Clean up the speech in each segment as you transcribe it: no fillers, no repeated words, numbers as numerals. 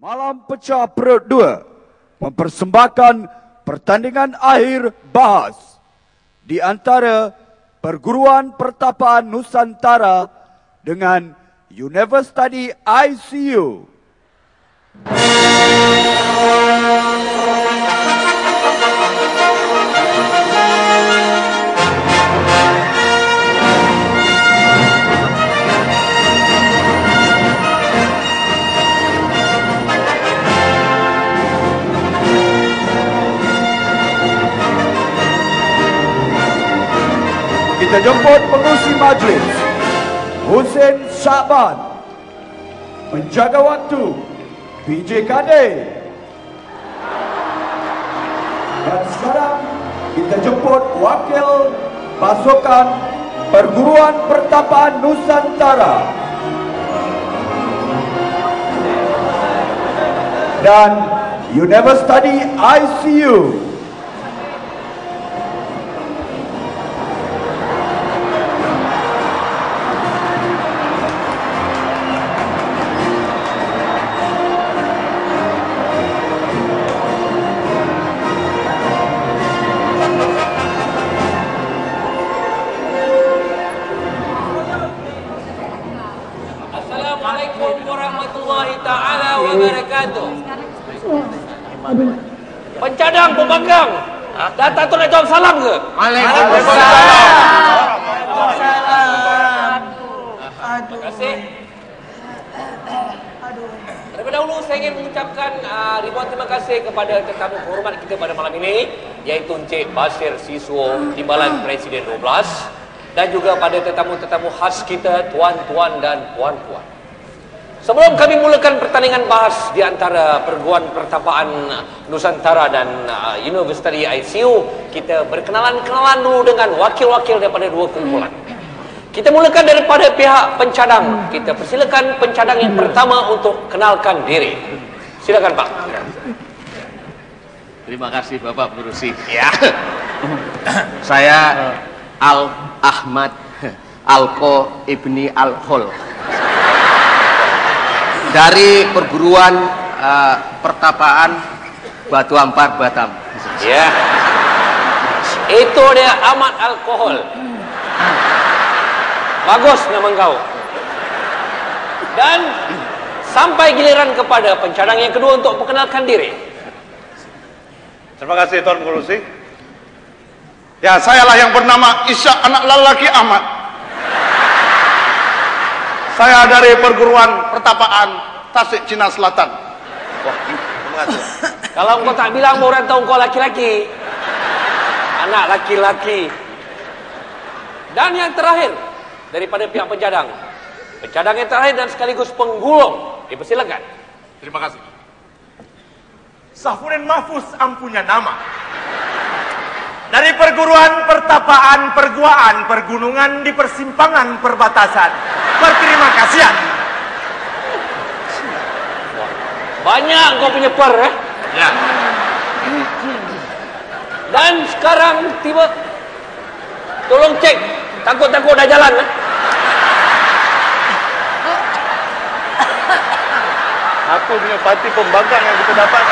Malam Pecah Perut 2 mempersembahkan pertandingan akhir bahas di antara Perguruan Pertapaan Nusantara dengan University ICU. Kita jemput pengurusi majlis Hussein Syakban, penjaga waktu PJ Kadir. Dan sekarang kita jemput wakil pasukan Perguruan Pertapaan Nusantara dan University ICU. Assalamualaikum warahmatullahi ta'ala wabarakatuh. Pencadang, pembangkang, datang tu nak jawab salam ke? Waalaikumsalam. Terima kasih. Terlebih dahulu saya ingin mengucapkan ribuan terima kasih kepada tetamu hormat kita pada malam ini, iaitu Encik Basir Siswo, Timbalan Presiden 12, dan juga pada tetamu-tetamu khas kita, tuan-tuan dan puan-puan. Sebelum kami mulakan pertandingan bahas di antara Perguruan Pertapaan Nusantara dan University ICU, kita berkenalan-kenalan dulu dengan wakil-wakil daripada dua kumpulan. Kita mulakan daripada pihak pencadang. Kita persilakan pencadang yang pertama untuk kenalkan diri. Silakan Pak. Terima kasih Bapak Pengurusi. Ya. Saya Al Ahmad Alko Ibni Al-Hol dari Perguruan Pertapaan Batu Ampar Batam. Ya. Itu dia Ahmad Alkohol. Bagus nama kau. Dan sampai giliran kepada pencadang yang kedua untuk perkenalkan diri. Terima kasih Tuan Pengurusi. Ya, sayalah yang bernama Isyak anak lelaki Ahmad. Saya dari Perguruan Pertapaan Tasik Cina Selatan. Wah, terima kasih. Kalau engkau tak bilang, orang tahu engkau laki-laki. Anak laki-laki. Dan yang terakhir daripada pihak pencadang. Pencadang yang terakhir dan sekaligus penggulung. Dipersilakan. Terima kasih. Safudin Mahfuz ampunya nama. Dari Perguruan Pertapaan Perguaan Pergunungan di Persimpangan Perbatasan. Berterima kasihan. Banyak kau punya per, Ya. Dan sekarang tiba. Tolong cek. Takut-takut dah jalan. Aku punya parti pembangkang yang kita dapat.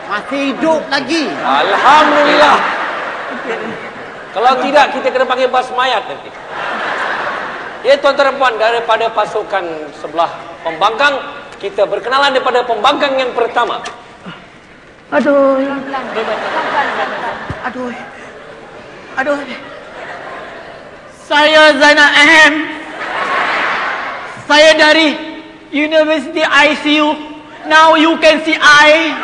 Masih hidup lagi. Alhamdulillah. Kalau tidak, kita kena panggil bas mayat nanti. Ya, tuan-tuan dan puan, daripada pasukan sebelah pembangkang, kita berkenalan daripada pembangkang yang pertama. Aduh. Saya Zainal Ahem. Saya dari University ICU. Now you can see I.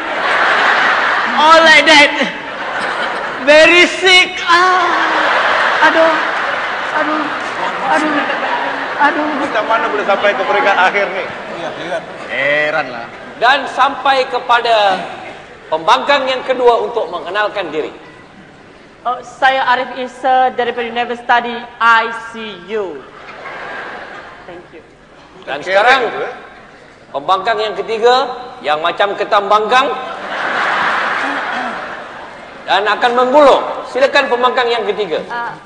All like that. Very sick. Aduh. Macam mana boleh sampai ke peringkat akhir ni? Heran lah. Dan sampai kepada pembangkang yang kedua untuk mengenalkan diri. Saya Arif Isa daripada University ICU. Thank you. Dan sekarang pembangkang yang ketiga, yang macam ketam bangkang dan akan menggulung. Silakan pembangkang yang ketiga.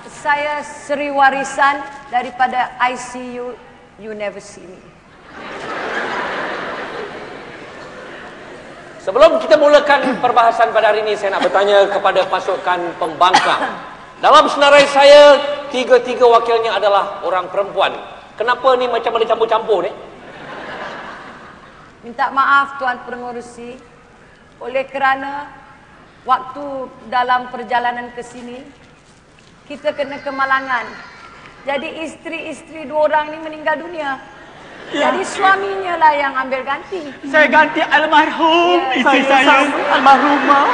Saya Sri Warisan daripada ICU University. Sebelum kita mulakan perbahasan pada hari ini, saya nak bertanya kepada pasukan pembangkang. Dalam senarai saya, tiga-tiga wakilnya adalah orang perempuan. Kenapa ni macam ada campur-campur ni? Minta maaf Tuan Pengerusi, oleh kerana waktu dalam perjalanan ke sini kita kena kemalangan. Jadi isteri-isteri dua orang ni meninggal dunia. Ya. Jadi suaminya lah yang ambil ganti. Saya ganti almarhum. Ya, Isteri saya almarhumah.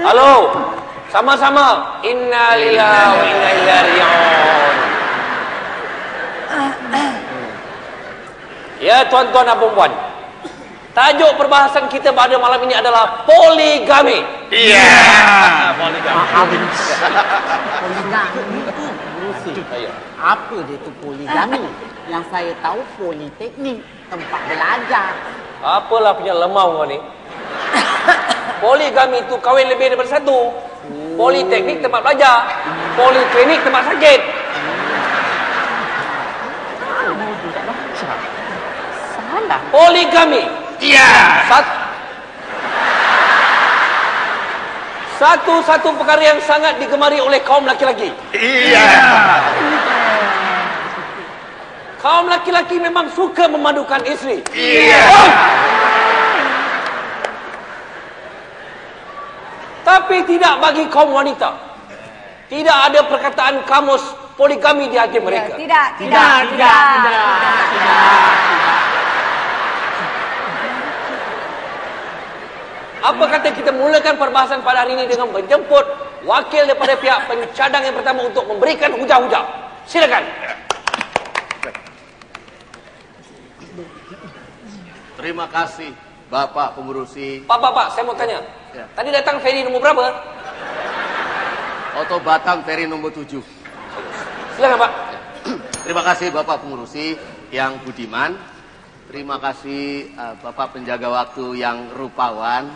Halo, sama-sama. Inna lillahi wa inna ilaihi raji'un. Ya tuan-tuan dan puan, tajuk perbahasan kita pada malam ini adalah poligami. Iya. Poligami. Poligami itu Pengerusi. Apa dia tu poligami? Yang saya tahu politeknik, tempat belajar. Apalah punya lemau kau ni. Poligami itu kahwin lebih daripada satu. Politeknik tempat belajar, poliklinik tempat sakit. Salah. Poligami. Iya. Satu-satu perkara yang sangat digemari oleh kaum laki-laki. Iya. Kaum laki-laki memang suka memadukan isteri. Iya. Tapi tidak bagi kaum wanita. Tidak ada perkataan kamus poligami di hati mereka. Tidak. Apa kata kita mulakan perbahasan pada hari ini dengan menjemput wakil daripada pihak pencadang yang pertama untuk memberikan hujah-hujah. Silakan. Terima kasih Bapak Pengerusi. Pak, saya mau tanya. Ya. Tadi datang feri nombor berapa? Oto Batang Ferry nomor 7. Silakan Pak. Terima kasih Bapak Pengerusi yang budiman. Terima kasih Bapak penjaga waktu yang rupawan.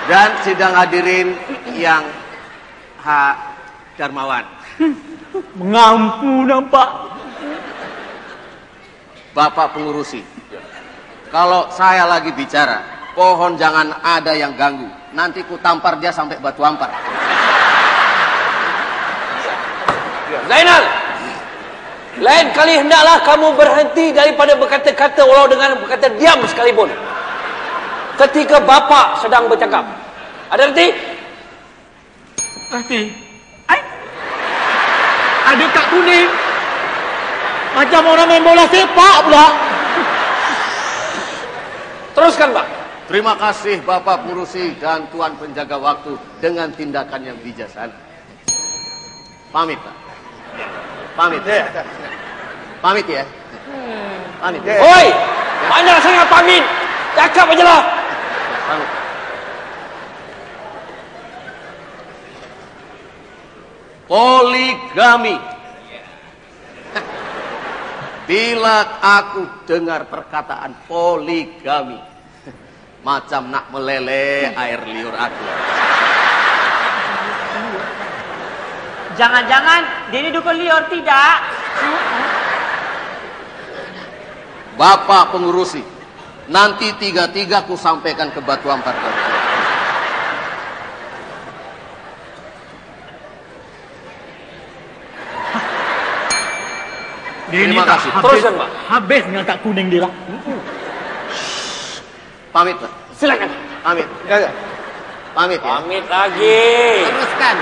Dan sidang hadirin yang darmawan. Mengampu nampak. Bapak Pengerusi, kalau saya lagi bicara, pohon jangan ada yang ganggu. Nanti ku tampar dia sampai batu ampar. Zainal, lain kali hendaklah kamu berhenti daripada berkata-kata walau dengan berkata diam sekalipun ketika bapa sedang bercakap. Ada erti? Erti. Ada kad kuning. Macam orang main bola sepak pula. Teruskan Pak. Terima kasih Bapak Pengerusi dan Tuan Penjaga Waktu dengan tindakan yang bijaksana. Pamit Pak. Pamit ya. Pamit ya. Pamit. Oi, banyak sangat pamit. Cakap aja lah. Pamit. Poligami. Bila aku dengar perkataan poligami, macam nak meleleh air liur aku. Jangan-jangan dia ni dukun liur, tidak? Bapak Pengerusi, nanti tiga-tiga ku sampaikan ke Batu Ampar. Terima kasih. Teruskan Pak. Habis dengan tak kuning dia lah. Pamit Pak. Silakan. Pamit. Ya. Pamit ya. Pamit lagi. Teruskan.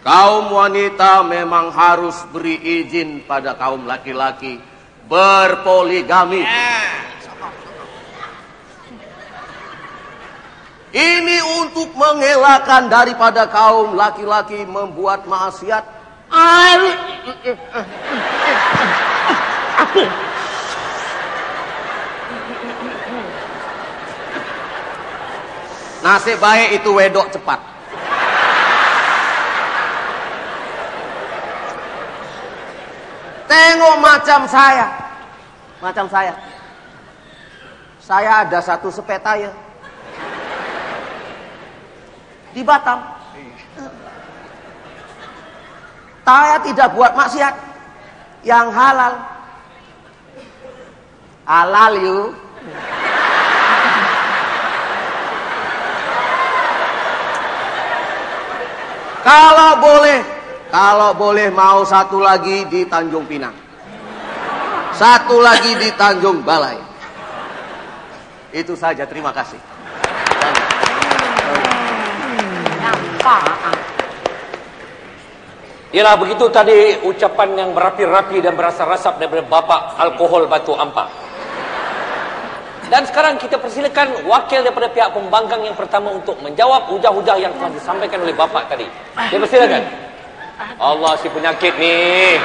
Kaum wanita memang harus beri izin pada kaum laki-laki berpoligami. Ini untuk mengelakkan daripada kaum laki-laki membuat maksiat. Apa? Nasib baik itu wedok cepat. Tengok macam saya. Macam saya. Saya ada satu sepetaya di Batam. Saya tidak buat maksiat. yang halal. Halal you. Kalau boleh mau satu lagi di Tanjung Pinang. Satu lagi di Tanjung Balai. Itu saja, terima kasih. Yalah, begitu tadi ucapan yang berapi-rapi dan berasa-rasap daripada Bapak Alkohol Batu Ampar. Dan sekarang kita persilakan wakil daripada pihak pembangkang yang pertama untuk menjawab hujah-hujah yang telah disampaikan oleh Bapak tadi. Saya persilakan. Allah, si penyakit ni.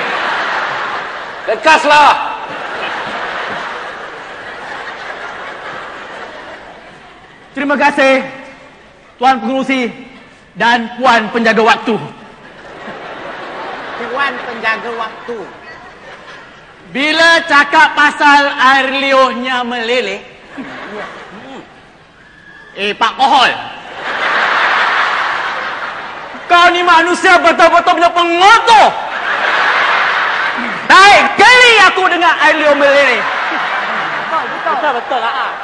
Lekaslah. Terima kasih Tuan Pengerusi dan Puan Penjaga Waktu. Tuan Penjaga Waktu. Bila cakap pasal air liurnya meleleh, Pak Kohol, kau ni manusia betul-betul punya pengotor. Baik kali aku dengar air liur meleleh. Betul lah.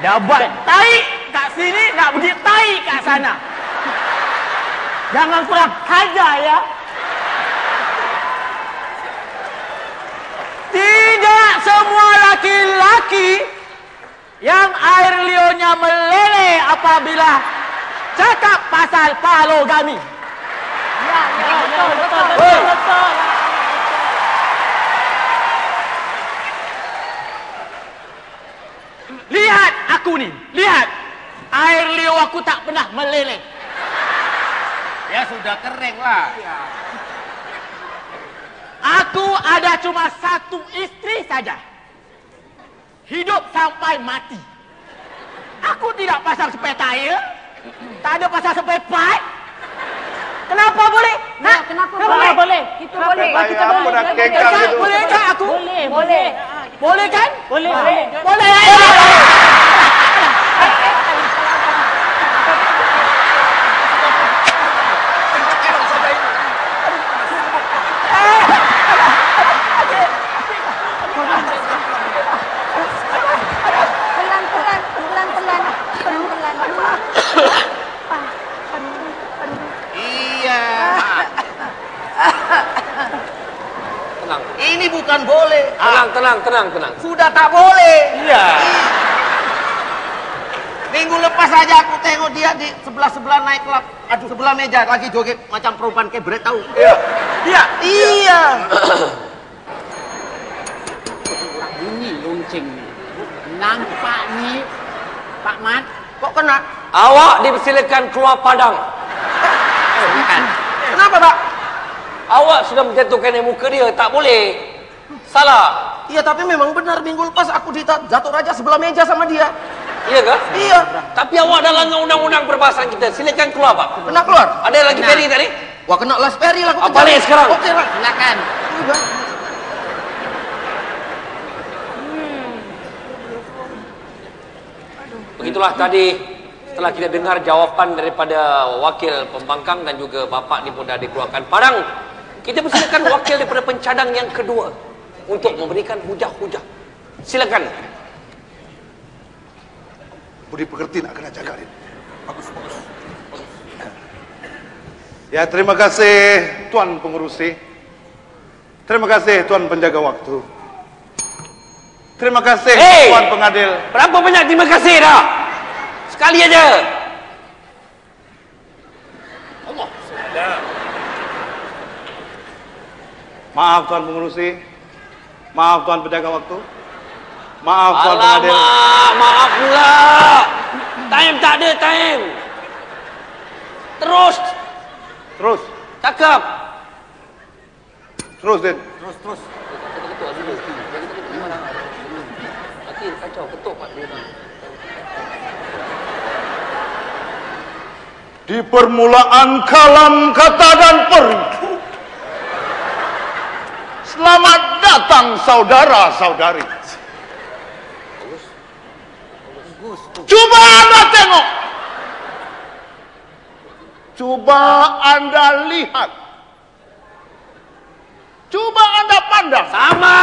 Dah buat tahi kat sini, nak pergi tahi kat sana. Jangan kurang hajar ya. Tidak semua laki-laki yang air liurnya meleleh apabila cakap pasal poligami. Ya, betul. Lihat aku ni, lihat. Air liur aku tak pernah meleleh. Ya sudah kering lah. Aku ada cuma satu isteri saja. Hidup sampai mati. Aku tidak pasang spare tire. Tak ada pasang spare pipe. Kenapa boleh? Nah, kenapa boleh? Kita boleh. Kita boleh. Boleh tak aku? Boleh. Boleh kan? Boleh. Boleh. Iya. Tenang. Ini bukan boleh. Tenang. Sudah tak boleh. Iya. Minggu lepas saja aku tengok dia di sebelah naik klub. Aduh, sebelah meja lagi joget macam perempuan kebret tahu. Iya. Ini lonceng ni. Nampak ni Pak Mat. Kok kena? Awak dipersilakan keluar padang. Kenapa, Pak? Awak sudah menjatuhkan muka dia, tak boleh. Salah. Iya, tapi memang benar minggu lepas aku jatuh raja sebelah meja sama dia. Iya ke? Iya. Tapi awak dah langgar undang-undang perbahasan kita. Silakan keluar, Pak. Kena keluar? Ada lagi Ferry tadi? Wah, kena las Perry lah. Apa ni sekarang? Oke lah. Silakan. Begitulah tadi setelah kita dengar jawapan daripada wakil pembangkang dan juga Bapak ni pun dah dikeluarkan padang. Kita persilakan wakil daripada pencadang yang kedua untuk memberikan hujah-hujah. Silakan. Budi pekerti nak kena jaga ni. Bagus. Ya, terima kasih Tuan Pengerusi. Terima kasih Tuan Penjaga Waktu. Terima kasih Tuan Pengadil. Berapa banyak terima kasih dah? Sekali aja. Allah. Maaf Tuan Pengerusi. Maaf Tuan Penjaga Waktu. Maaf Tuan Pengadil. Maaf pula. Time tak ada time. Terus. Cakap. Terus, Din. Terus. Nanti kacau ketuk Pak dia. Di permulaan kalam kata dan periku. Selamat datang saudara-saudari. Coba Anda tengok. Coba Anda lihat. Coba Anda pandang. pandang. Sama.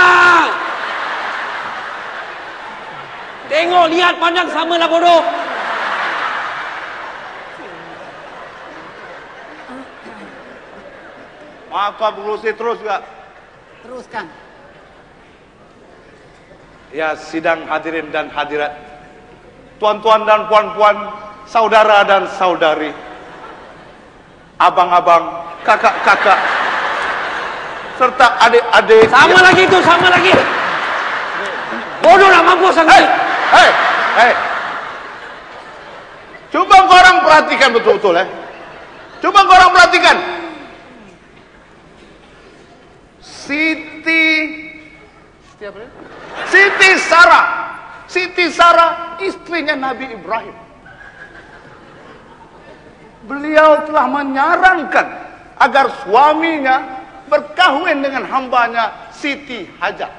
Tengok, lihat, pandang sama lah bodoh. Maaf Tuan Pengerusi, terus juga. Teruskan. Ya, sidang hadirin dan hadirat, tuan-tuan dan puan-puan, saudara dan saudari, abang-abang, kakak-kakak, serta adik-adik. Sama lagi tu, sama lagi. Bodoh nak mampus lagi. Hei. Coba korang perhatikan betul-betul Coba korang perhatikan. Siti Sarah, istrinya Nabi Ibrahim. Beliau telah menyarankan agar suaminya berkahwin dengan hambanya Siti Hajar.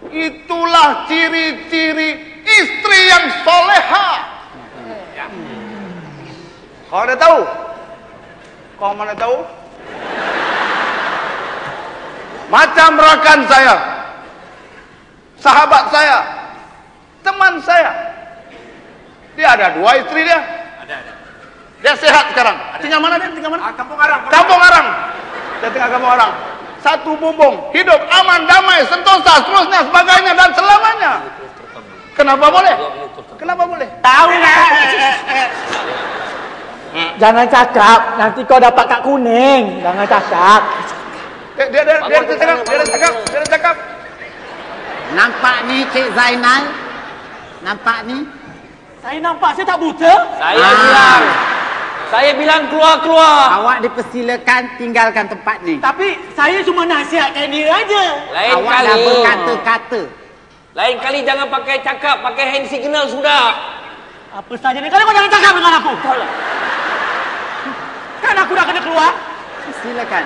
Itulah ciri-ciri istri yang soleha. Kau ada tahu? Kau mana tahu? Macam rakan saya, sahabat saya, teman saya, dia ada 2 istri dia. Dia sehat sekarang. Tinggal mana dia? Tinggal mana? Kampung Arang. Kampung Arang. Dia tinggal Kampung Arang. Satu bumbung, hidup aman, damai, sentosa, seterusnya, sebagainya dan selamanya. Kenapa boleh? Kenapa boleh? Tahu nggak? Jangan cakap, nanti kau dapat kad kuning. Jangan cakap. Dia cakap. Nampak ni Cik Zainal? Nampak ni? Saya nampak saya tak buta. Saya bilang keluar. Awak dipersilakan tinggalkan tempat ni. Tapi saya cuma nasihatkan dia aja. Lain Awak kali. dah berkata-kata. Lain kali jangan pakai cakap, pakai hand signal sudah. Apa saja ni? Kalau kau jangan cakap dengan aku. Kan aku dah kena keluar. Silakan.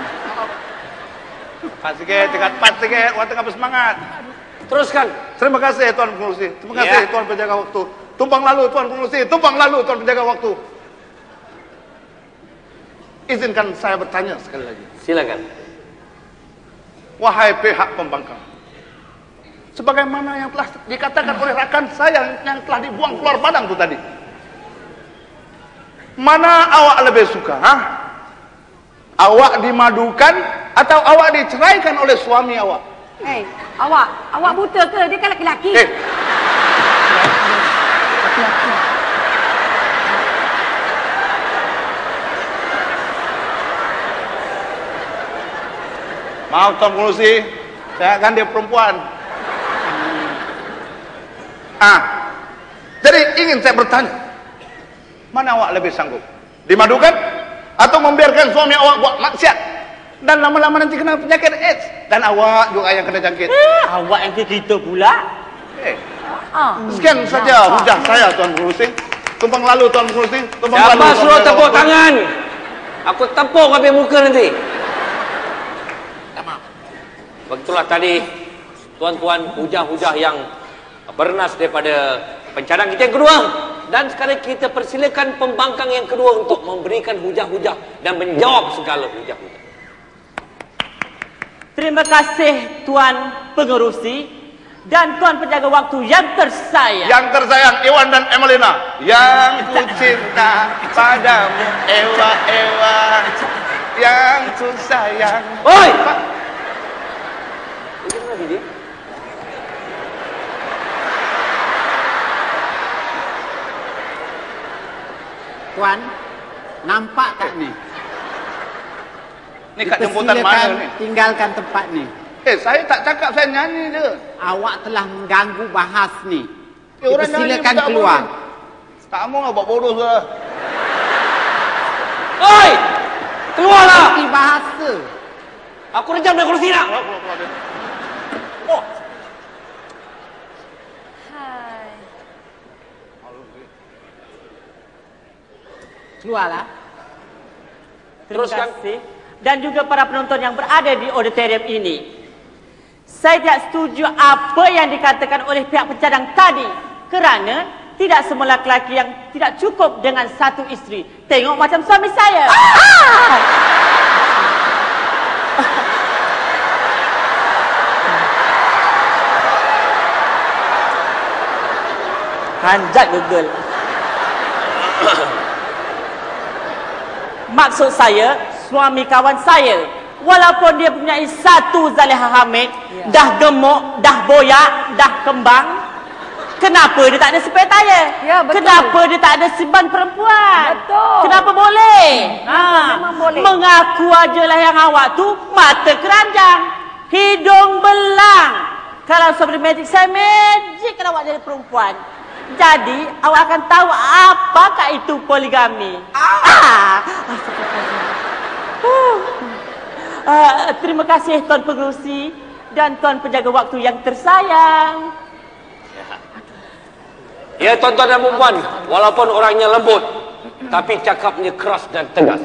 Pas sikit, cepat sikit, orang tengah bersemangat. Teruskan. Terima kasih Tuan Pengerusi. Terima kasih Tuan Penjaga Waktu. Tumpang lalu Tuan Pengerusi, tumpang lalu Tuan Penjaga Waktu. Izinkan saya bertanya sekali lagi. Silakan. Wahai pihak pembangkang, sebagaimana yang telah dikatakan oleh rakan saya yang telah dibuang keluar badan itu tadi, mana awak lebih suka? Awak dimadukan atau awak diceraikan oleh suami awak? Awak buta ke? Dia kan laki-laki. Maaf Tuan Pengerusi, saya kan dia perempuan. Jadi ingin saya bertanya, mana awak lebih sanggup? Dimadukan atau membiarkan suami awak buat maksiat dan lama-lama nanti kena penyakit AIDS dan awak juga yang kena jangkit? Awak yang ke kita pula. Sekian saja hujah saya Tuan Pengerusi. Tumpang lalu Tuan Pengerusi. Siapa suruh tepuk tangan? Aku tepuk habis muka nanti. Begitulah tadi tuan-tuan hujah-hujah yang bernas daripada pencadang kita yang kedua. Dan sekarang kita persilakan pembangkang yang kedua untuk memberikan hujah-hujah dan menjawab segala hujah-hujah. Terima kasih Tuan Pengerusi dan Tuan Penjaga Waktu yang tersayang. Yang tersayang Iwan dan Emelina, yang ku cinta padamu Ewa, yang ku sayang. Oi! Ini mana dia? Tuan, nampak tak ni? Ni kat jemputan mana ni? Tinggalkan tempat ni. Saya tak cakap, saya nyanyi je. Awak telah mengganggu bahas ni. Orang nyanyi Silakan tak keluar. Tak mau buat bodoh sudah. Oi! Keluarlah! Ini bahasa. Aku rejam dari kursi nak. Hai. Keluarlah. Terima kasih. Dan juga para penonton yang berada di auditorium ini. Saya tidak setuju apa yang dikatakan oleh pihak pencadang tadi. Kerana tidak semua lelaki yang tidak cukup dengan satu isteri. Tengok macam suami saya. Hanjat Google. Maksud saya, suami kawan saya, walaupun dia mempunyai satu Zaliha Hamid, dah gemuk, dah boyak, dah kembang, kenapa dia tak ada spare tayar? Ya, betul. Kenapa dia tak ada siban perempuan? Betul. Kenapa boleh? Memang boleh. Mengaku ajalah yang awak tu mata keranjang, hidung belang. Kalau seperti magic, saya magic kalau awak jadi perempuan. Jadi awak akan tahu apakah itu poligami. Terima kasih Tuan Pengerusi dan Tuan Penjaga Waktu yang tersayang. Ya tuan-tuan dan puan, walaupun orangnya lembut, tapi cakapnya keras dan tegas.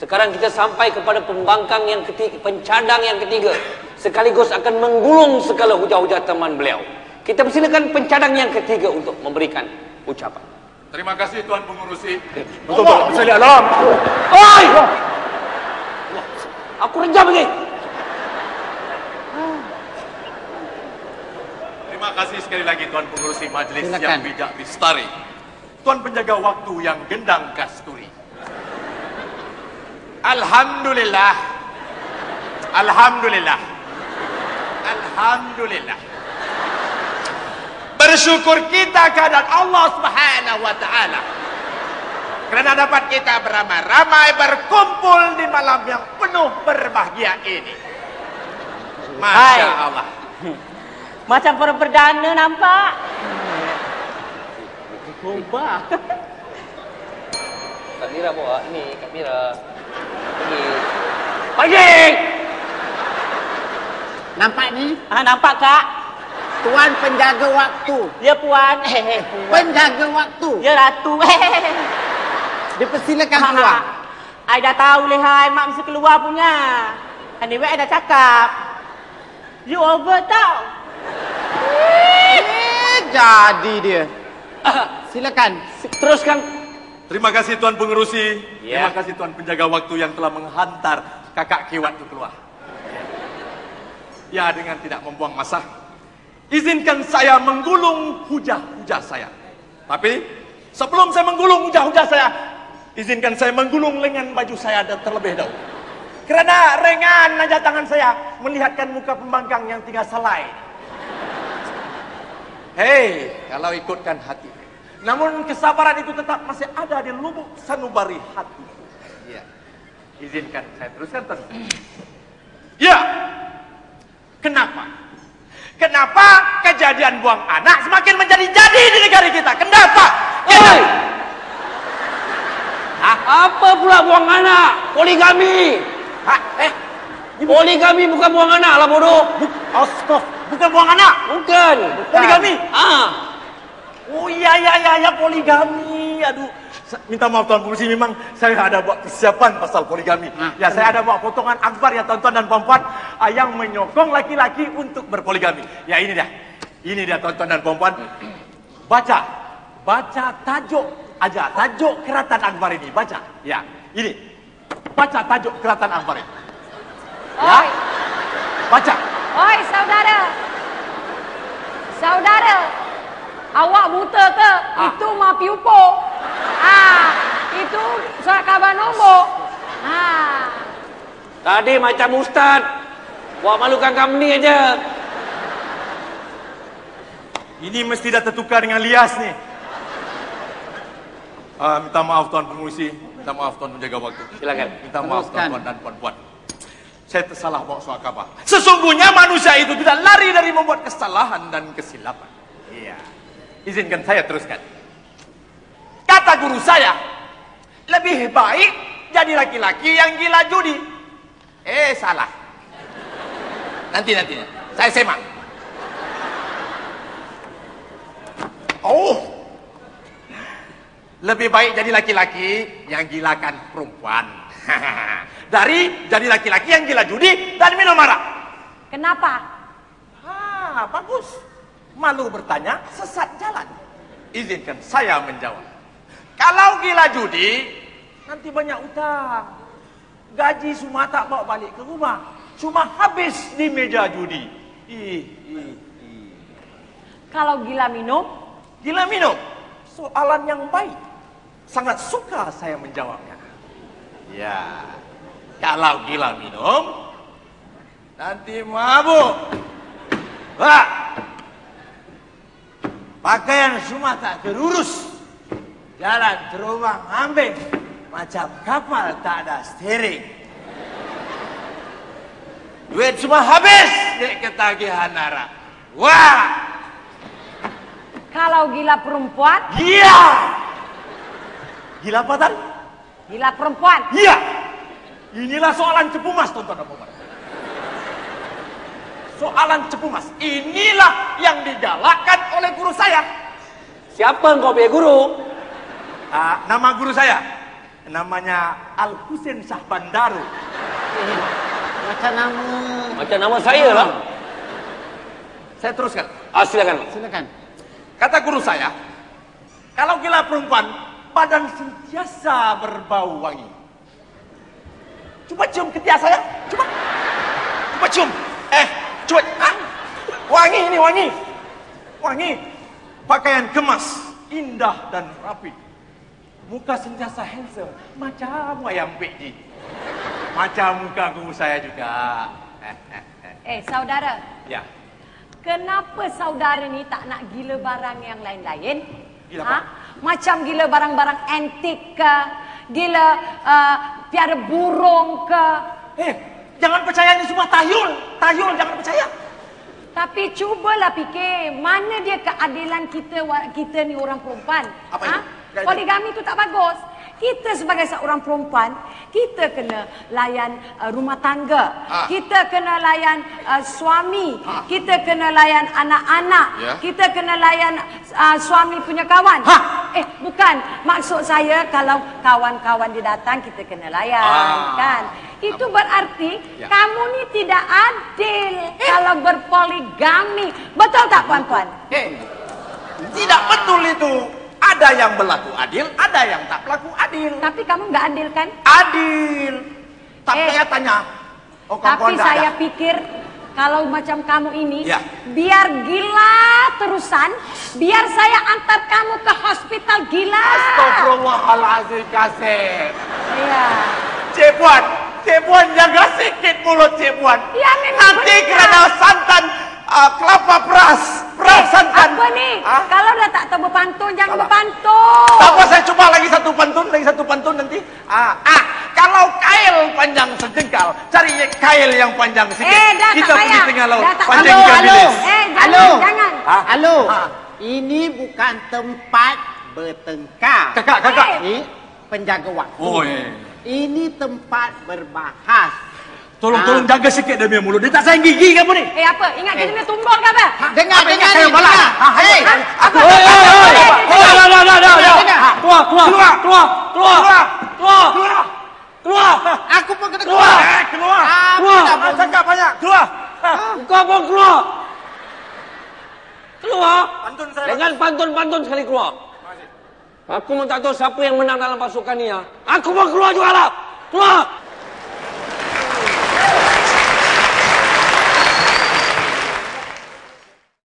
Sekarang kita sampai kepada pembangkang yang ketiga, pencadang yang ketiga, sekaligus akan menggulung segala hujah-hujah teman beliau. Kita persilakan pencadang yang ketiga untuk memberikan ucapan. Terima kasih Tuan Pengurusi. Betul. Saya alam. Oi! Aku rejam lagi. Terima kasih sekali lagi Tuan Pengurusi Majelis Silakan. yang bijak Bistari. Tuan Penjaga Waktu yang gendang kasturi. Alhamdulillah. Alhamdulillah. Alhamdulillah. Bersyukur kita kehadirat Allah Subhanahu wa taala. Kerana dapat kita beramai-ramai berkumpul di malam yang penuh berbahagia ini. Masya Allah. Macam orang perdana nampak. Kumpah. Kak Mira bawa ni, Kak Mira. Pergi. Pergi! Nampak ni? Nampak Kak? Tuan Penjaga Waktu. Ya Puan. Penjaga Waktu. Ya Ratu. Dipersilakan keluar. I dah tahu lehai mak mesti keluar punya. Anyway I dah cakap. You over tau. Jadi dia. Silakan. Teruskan. Terima kasih Tuan Pengerusi. Ya. Terima kasih Tuan Penjaga Waktu yang telah menghantar kakak Kiwat itu keluar. Ya, dengan tidak membuang masa, izinkan saya menggulung hujah-hujah saya. Tapi sebelum saya menggulung hujah-hujah saya, izinkan saya menggulung lengan baju saya terlebih dahulu. Kerana ringan aja tangan saya melihatkan muka pembangkang yang tinggal selai. Hei, kalau ikutkan hati. Namun kesabaran itu tetap masih ada di lubuk sanubari hati. Ya. Izinkan saya teruskan terus. Ya. Kenapa? Kenapa kejadian buang anak semakin menjadi-jadi di negara kita? Kenapa? Oi! Apa pula buang anak? Poligami. Poligami bukan buang anak lah bodoh. Bukan buang anak. Bukan. Poligami. Oh iya, poligami. Aduh, minta maaf Tuan Pengerusi, memang saya ada buat persiapan pasal poligami. Ya, saya ada buat potongan akbar ya tuan-tuan dan puan-puan yang menyokong laki-laki untuk berpoligami. Ya, ini dia tuan-tuan dan puan-puan. Baca tajuk aja, tajuk keratan akbar ini, baca. Ya, ini. Baca tajuk keratan akbar ini. Ya. Baca. Oi, saudara. Saudara. Awak buta ke? Itu Mapi Upo. Itu surat khabar nombor. Tadi macam ustaz. Buat malukan kami aja. Ini mesti dah tertukar dengan lias ni. Minta maaf Tuan Pengerusi, minta maaf Tuan Penjaga Waktu. Silakan. Minta maaf tuan-tuan dan puan-puan. Saya tersalah bawa surat khabar. Sesungguhnya manusia itu tidak lari dari membuat kesalahan dan kesilapan. Iya. Izinkan saya teruskan. Kata guru saya, lebih baik jadi laki-laki yang gila judi. Salah. Nanti. Saya semak. Lebih baik jadi laki-laki yang gilakan perempuan. Dari jadi laki-laki yang gila judi dan minum arak. Kenapa? Bagus. Malu bertanya, sesat jalan. Izinkan saya menjawab. Kalau gila judi, nanti banyak utang. Gaji semua tak bawa balik ke rumah. Cuma habis di meja judi. Kalau gila minum, Gila minum? Soalan yang baik. Sangat suka saya menjawabnya. Ya, kalau gila minum, nanti mabuk. Wah, pakaian semua tak terurus. Jalan terombang-ambing macam kapal tak ada steering. Duit semua habis di ketagihan darah. Wah! Kalau gila perempuan? Iya! Gila apa tan? Gila perempuan? Iya! Inilah soalan cepu mas, tonton apa mas? Soalan cepu mas. Inilah yang digalakkan oleh guru saya. Siapa engkau punya guru? Nama guru saya. Namanya Al-Husain Shah Bandaru. Macam nama saya lah. Saya teruskan. Silakan. Silakan. Kata guru saya, kalau gila perempuan, badan sentiasa berbau wangi. Coba cium ketiak saya. Coba cium. Coba. Wangi ini, wangi. Wangi. Pakaian kemas, indah dan rapi. Muka sentiasa handsome, macam ayam peji. Macam muka guru saya juga. Saudara. Ya. Kenapa saudara ni tak nak gila barang yang lain-lain? Gila apa? Macam gila barang-barang antik ke? Gila piara burung ke? Jangan percaya ini semua tayul. Tayul, jangan percaya. Tapi cubalah fikir, mana dia keadilan kita ni orang perempuan? Apa itu? Poligami itu tak bagus. Kita sebagai seorang perempuan, kita kena layan rumah tangga. Kita kena layan suami. Kita kena layan anak-anak. Kita kena layan suami punya kawan. Bukan. Maksud saya kalau kawan-kawan dia datang, kita kena layan. Kan? Itu berarti kamu ni tidak adil kalau berpoligami. Betul tak puan-puan? Tidak betul itu. Ada yang berlaku adil, ada yang tak berlaku adil. Tapi kamu nggak adil kan? Adil. Tapi saya tanya. Tapi saya pikir kalau macam kamu ini, biar gila terusan, biar saya antar kamu ke hospital gila. Astagfirullahaladzim kasih. Iya. Cepuan jaga sikit mulut cepuan. Ya memang. Nanti kerana santan kelapa peras santan. Apa ni? Kalau dah tak tahu berpantun, jangan berpantun. Tak apa, saya cuba lagi satu pantun nanti. Kalau kail panjang sejengkal, cari kail yang panjang sikit. Kita pergi tengah laut. Panjang ikan bilis. Jangan. Halo. Ini bukan tempat bertengkar. Kakak. Ini penjaga waktu. Ini tempat berbahas. Tolong jaga sikit dia punya mulut. Dia tak sayang gigi ke apa ni? Apa? Ingat kita ni tumbal ke apa? Dengar ni. Keluar. Aku pun kena keluar. Keluar. Cakap banyak. Keluar. Kau pun keluar. Keluar. Pantun saya. Dengan pantun sekali keluar. Aku pun tak tahu siapa yang menang dalam pasukan ni. Aku pun keluar juga lah. Keluar.